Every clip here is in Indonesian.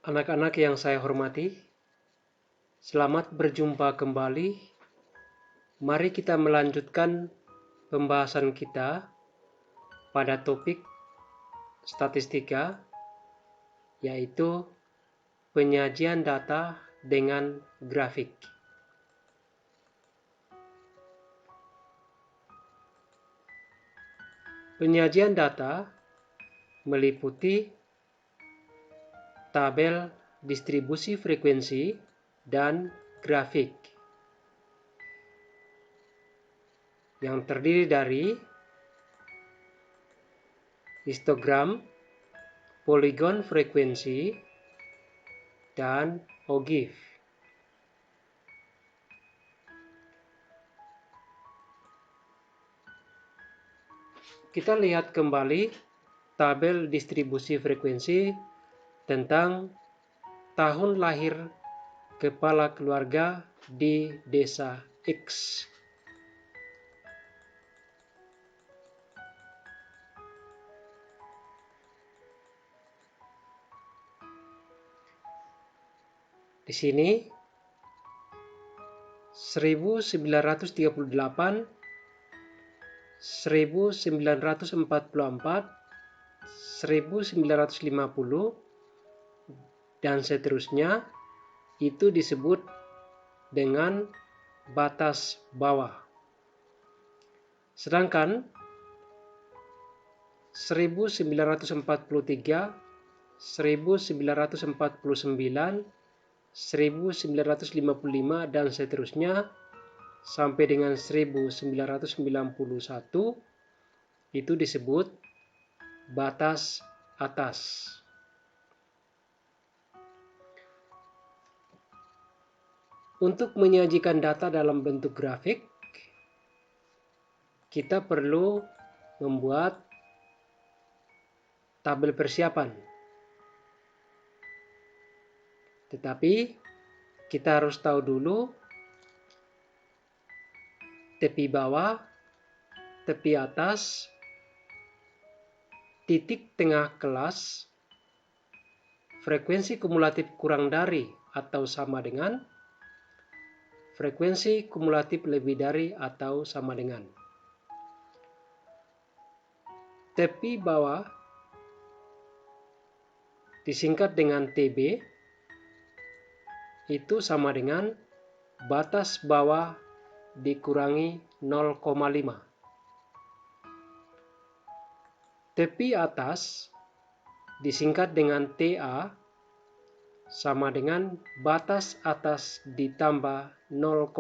Anak-anak yang saya hormati, selamat berjumpa kembali. Mari kita melanjutkan pembahasan kita pada topik statistika, yaitu penyajian data dengan grafik. Penyajian data meliputi tabel distribusi frekuensi dan grafik yang terdiri dari histogram, poligon frekuensi, dan ogive. Kita lihat kembali tabel distribusi frekuensi tentang tahun lahir kepala keluarga di desa X. Di sini 1938, 1944, 1950, dan seterusnya itu disebut dengan batas bawah. Sedangkan 1943, 1949, 1955 dan seterusnya sampai dengan 1991 itu disebut batas atas. Untuk menyajikan data dalam bentuk grafik, kita perlu membuat tabel persiapan. Tetapi kita harus tahu dulu tepi bawah, tepi atas, titik tengah kelas, frekuensi kumulatif kurang dari atau sama dengan, frekuensi kumulatif lebih dari atau sama dengan. Tepi bawah disingkat dengan TB, itu sama dengan batas bawah dikurangi 0,5. Tepi atas disingkat dengan TA, sama dengan batas atas ditambah 0,5.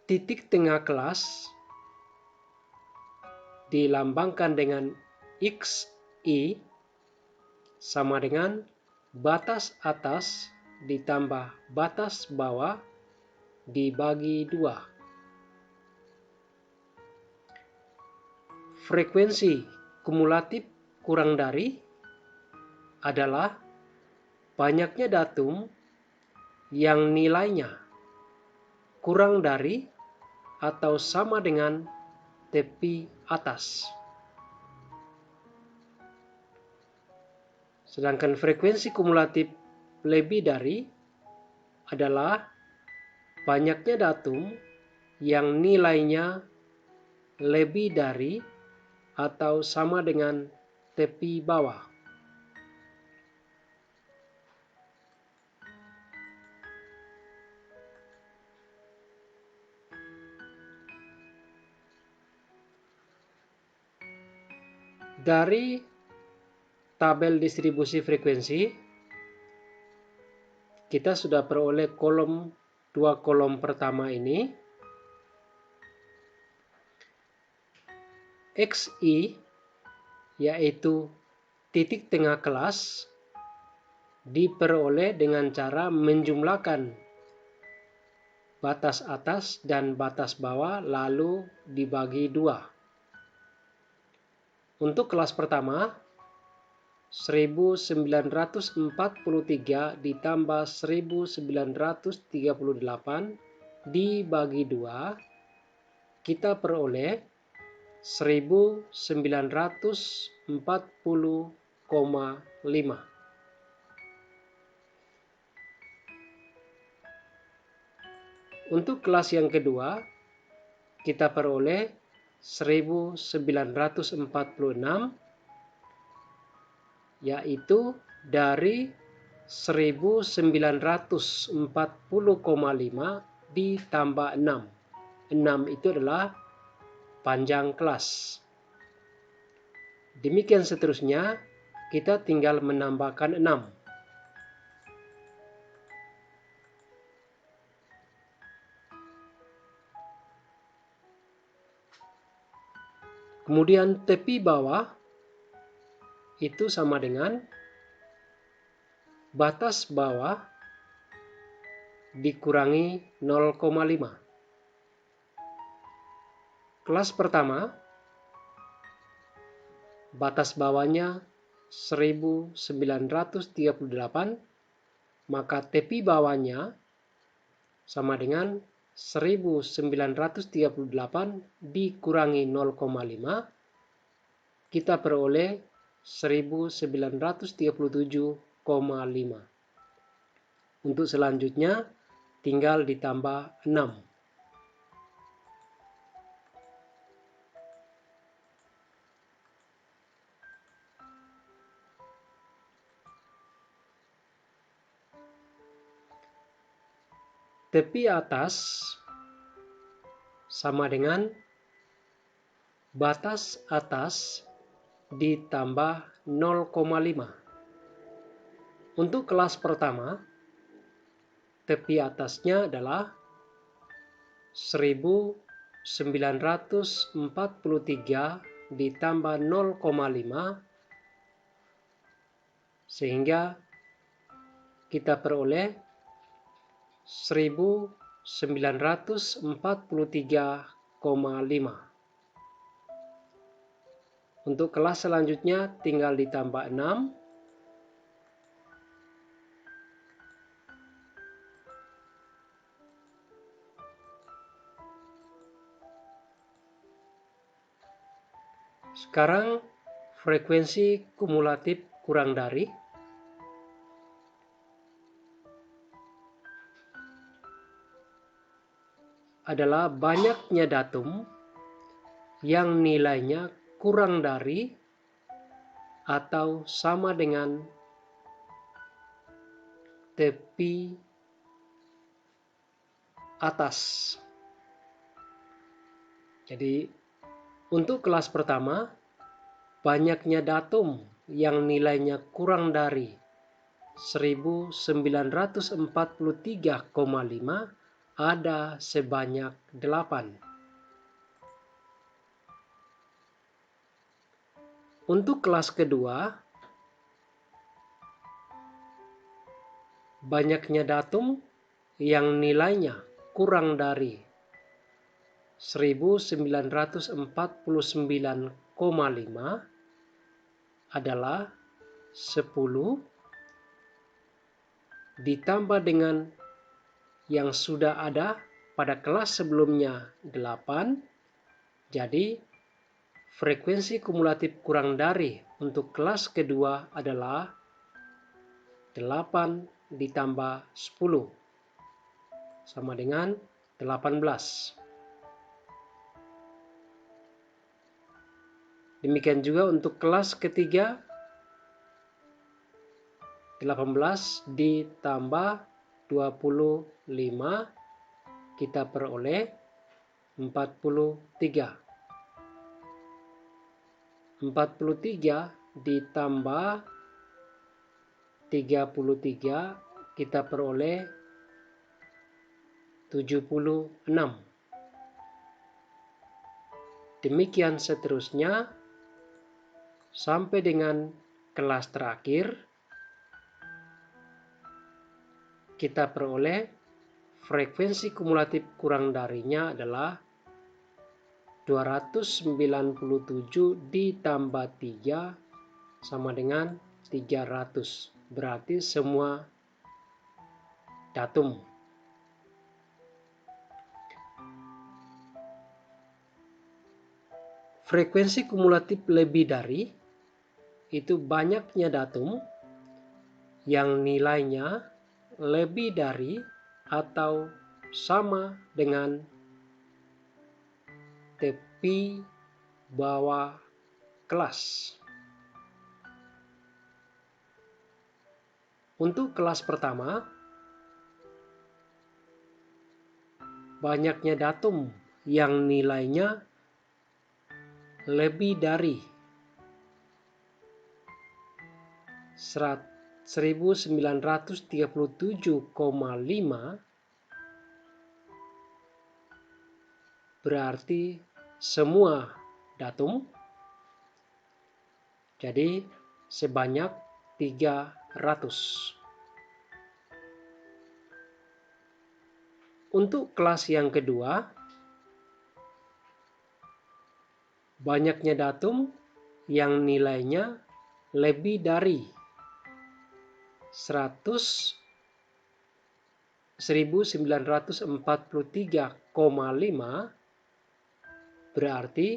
Titik tengah kelas dilambangkan dengan XI, sama dengan batas atas ditambah batas bawah dibagi 2. Frekuensi kumulatif kurang dari adalah banyaknya datum yang nilainya kurang dari atau sama dengan tepi atas. Sedangkan frekuensi kumulatif lebih dari adalah banyaknya datum yang nilainya lebih dari atau sama dengan tepi bawah. Dari tabel distribusi frekuensi, kita sudah peroleh dua kolom pertama ini. XI, yaitu titik tengah kelas, diperoleh dengan cara menjumlahkan batas atas dan batas bawah lalu dibagi 2. Untuk kelas pertama, 1943 ditambah 1938 dibagi 2, kita peroleh 1940,5. Untuk kelas yang kedua, kita peroleh 1946, yaitu dari 1940,5 ditambah 6. 6 itu adalah panjang kelas. Demikian seterusnya, kita tinggal menambahkan 6. Kemudian tepi bawah itu sama dengan batas bawah dikurangi 0,5. Kelas pertama, batas bawahnya 1938, maka tepi bawahnya sama dengan 1938 dikurangi 0,5, kita peroleh 1937,5. Untuk selanjutnya tinggal ditambah 6. Tepi atas sama dengan batas atas ditambah 0,5. Untuk kelas pertama, tepi atasnya adalah 1943 ditambah 0,5, sehingga kita peroleh 1943,5. Untuk kelas selanjutnya tinggal ditambah 6. Sekarang frekuensi kumulatif kurang dari adalah banyaknya datum yang nilainya kurang dari atau sama dengan tepi atas. Jadi untuk kelas pertama, banyaknya datum yang nilainya kurang dari 1943,5 ada sebanyak 8. Untuk kelas kedua, banyaknya datum yang nilainya kurang dari 1949,5 adalah 10 ditambah dengan yang sudah ada pada kelas sebelumnya 8, jadi frekuensi kumulatif kurang dari untuk kelas kedua adalah 8 ditambah 10 sama dengan 18. Demikian juga untuk kelas ketiga, 18 ditambah 25, kita peroleh 43. 43 ditambah 33, kita peroleh 76. Demikian seterusnya sampai dengan kelas terakhir, kita peroleh frekuensi kumulatif kurang darinya adalah 297 ditambah 3 sama dengan 300. Berarti semua datum. Frekuensi kumulatif lebih dari itu banyaknya datum yang nilainya lebih dari atau sama dengan tepi bawah kelas. Untuk kelas pertama, banyaknya datum yang nilainya lebih dari 1937,5 berarti semua datum, jadi sebanyak 300. Untuk kelas yang kedua, banyaknya datum yang nilainya lebih dari 1943,5 berarti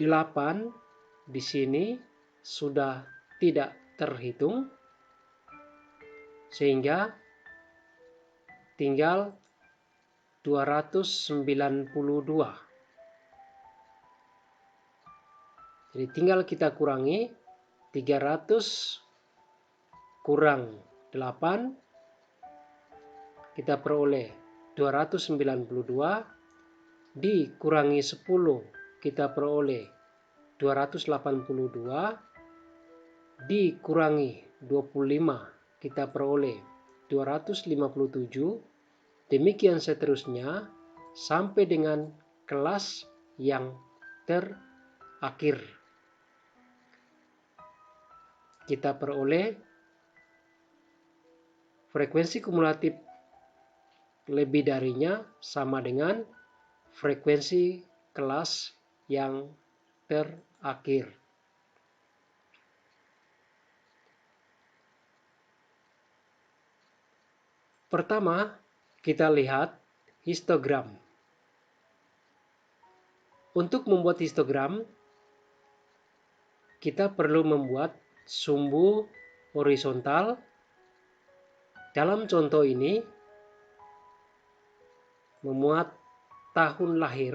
8 di sini sudah tidak terhitung, sehingga tinggal 292. Jadi tinggal kita kurangi 300 kurang 8, kita peroleh 292, dikurangi 10 kita peroleh 282, dikurangi 25 kita peroleh 257, demikian seterusnya sampai dengan kelas yang terakhir. Kita peroleh frekuensi kumulatif lebih darinya sama dengan frekuensi kelas yang terakhir. Pertama, kita lihat histogram. Untuk membuat histogram, kita perlu membuat sumbu horizontal. Dalam contoh ini, memuat tahun lahir,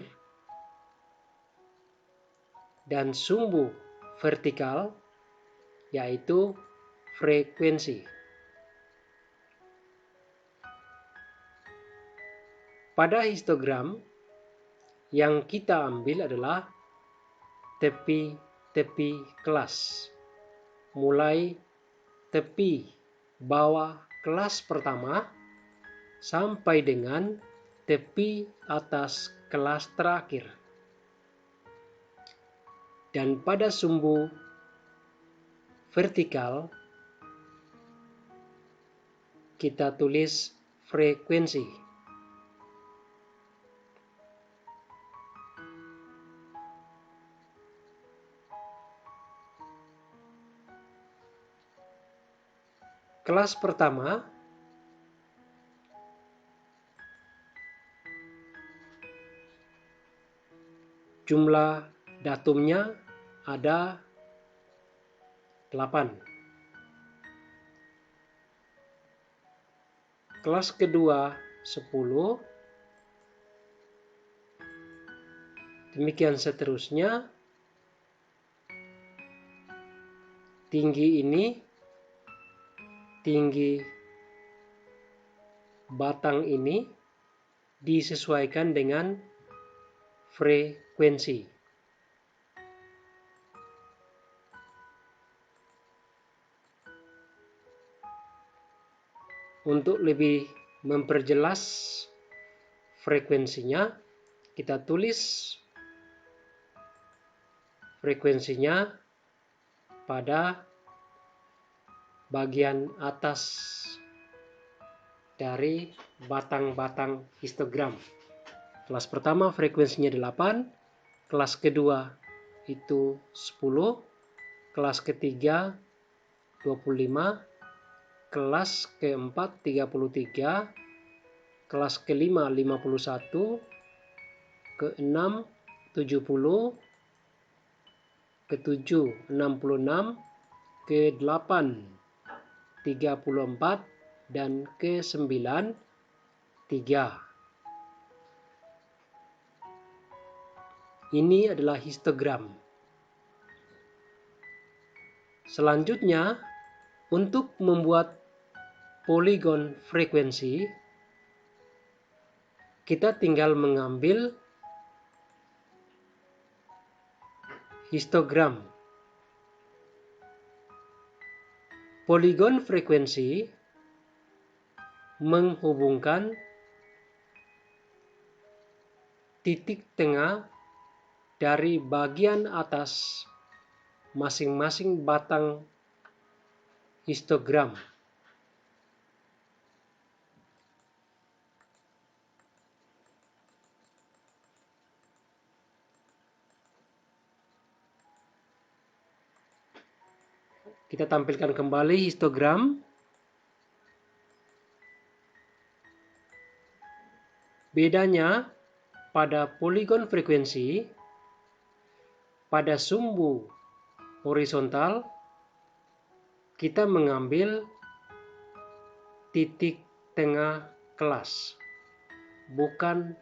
dan sumbu vertikal yaitu frekuensi. Pada histogram yang kita ambil adalah tepi-tepi kelas, mulai tepi bawah kelas pertama sampai dengan tepi atas kelas terakhir. Dan pada sumbu vertikal kita tulis frekuensi. Kelas pertama jumlah datumnya ada 8. Kelas kedua 10. Demikian seterusnya. Tinggi ini, tinggi batang ini disesuaikan dengan frekuensi. Untuk lebih memperjelas frekuensinya, kita tulis frekuensinya pada bagian atas dari batang-batang histogram. Kelas pertama frekuensinya 8, kelas kedua itu 10, kelas ketiga 25, kelas keempat 33, kelas kelima 51, ke-6 70, ke-7 66, ke-8 34, dan ke-9 3. Ini adalah histogram. Selanjutnya, untuk membuat poligon frekuensi, kita tinggal mengambil histogram. Poligon frekuensi menghubungkan titik tengah dari bagian atas masing-masing batang histogram. Kita tampilkan kembali histogram. Bedanya pada poligon frekuensi, pada sumbu horizontal kita mengambil titik tengah kelas, bukan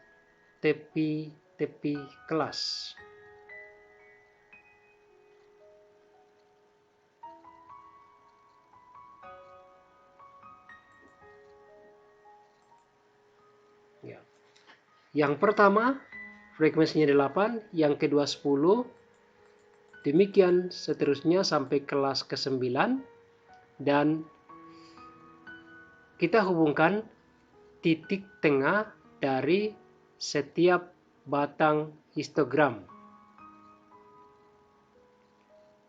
tepi-tepi kelas. Ya. Yang pertama frekuensinya 8, yang kedua 10, demikian seterusnya sampai kelas ke-9, dan kita hubungkan titik tengah dari setiap batang histogram.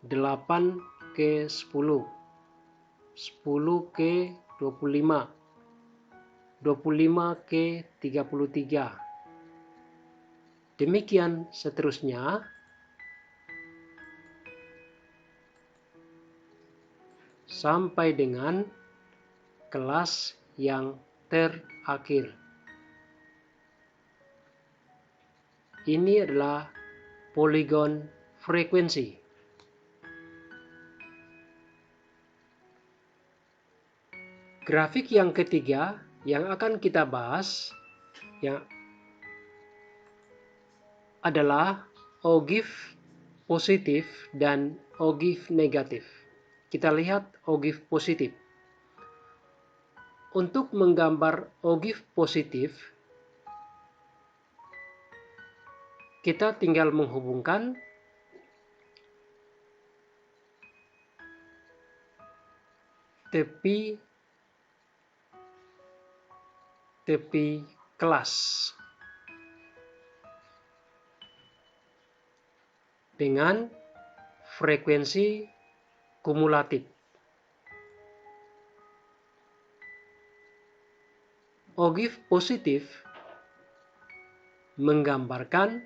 8 ke 10, 10 ke 25, 25 ke 33. Demikian seterusnya sampai dengan kelas yang terakhir. Ini adalah poligon frekuensi. Grafik yang ketiga yang akan kita bahas adalah ogive positif dan ogive negatif. Kita lihat ogive positif. Untuk menggambar ogive positif, kita tinggal menghubungkan tepi kelas dengan frekuensi kumulatif. Ogive positif menggambarkan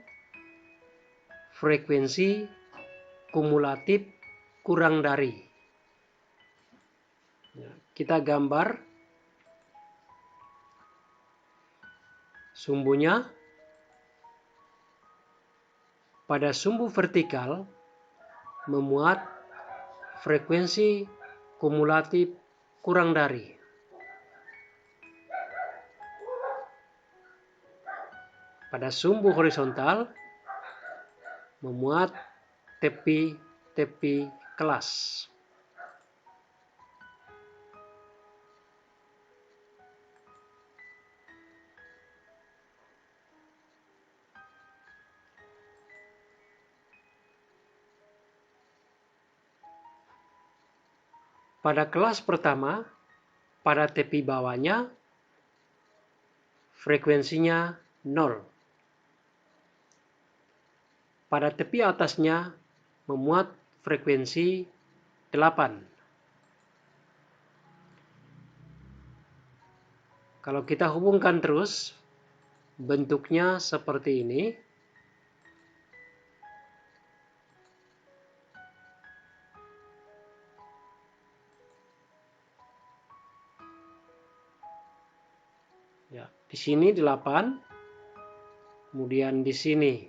frekuensi kumulatif kurang dari. Kita gambar sumbunya. Pada sumbu vertikal memuat frekuensi kumulatif kurang dari. Pada sumbu horizontal memuat tepi-tepi kelas. Pada kelas pertama, pada tepi bawahnya frekuensinya 0. Pada tepi atasnya memuat frekuensi 8. Kalau kita hubungkan terus, bentuknya seperti ini. Ya, di sini 8, Kemudian di sini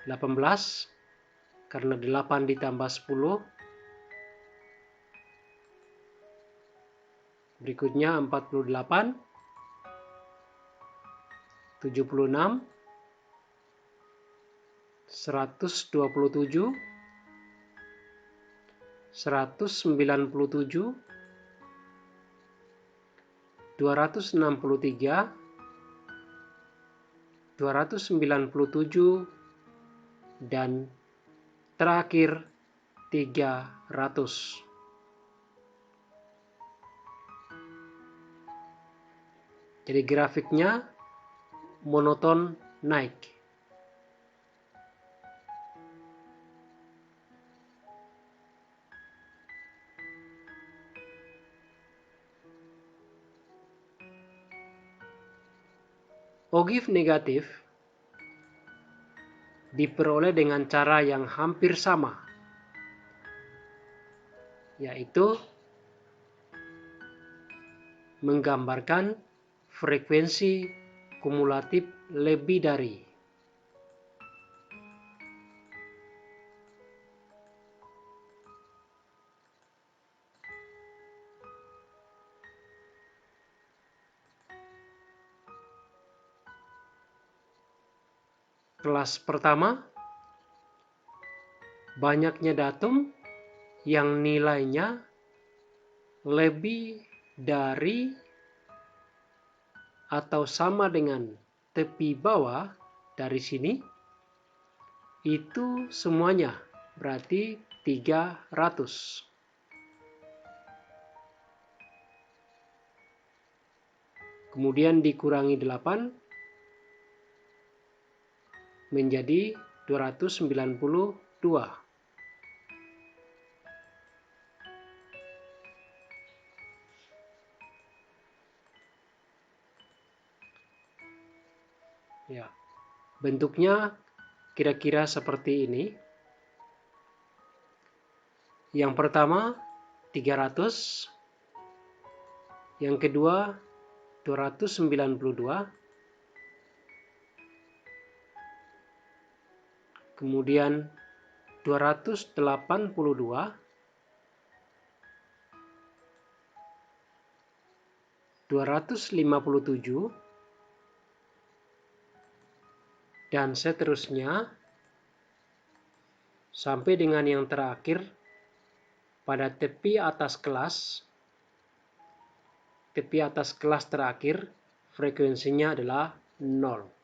18, karena 8 ditambah 10. Berikutnya 48, 76, 127, 197, 263, 297, dan terakhir 300. Jadi grafiknya monoton naik. Ogive negatif diperoleh dengan cara yang hampir sama, yaitu menggambarkan frekuensi kumulatif lebih dari. Kelas pertama, banyaknya datum yang nilainya lebih dari atau sama dengan tepi bawah dari sini, itu semuanya berarti 300. Kemudian dikurangi 8 menjadi 292. Ya, bentuknya kira-kira seperti ini. Yang pertama 300, yang kedua 292, kemudian 282, 257, dan seterusnya sampai dengan yang terakhir pada tepi atas kelas. Tepi atas kelas terakhir frekuensinya adalah 0.